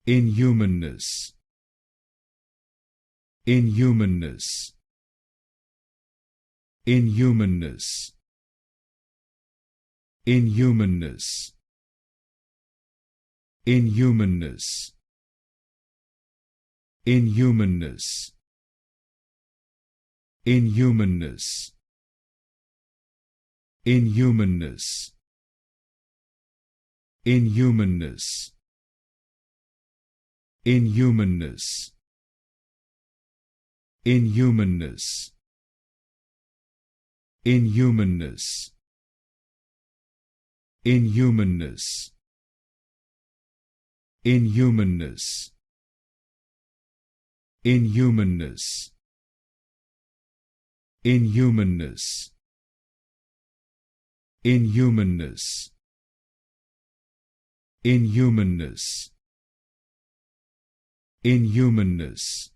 Inhumanness. Inhumanness. Inhumanness. Inhumanness. Inhumanness. Inhumanness. Inhumanness. Inhumanness. Inhumanness. Inhumanness. Inhumanness. Inhumanness. Inhumanness. Inhumanness. Inhumanness. Inhumanness. Inhumanness. Inhumanness. Inhumanness.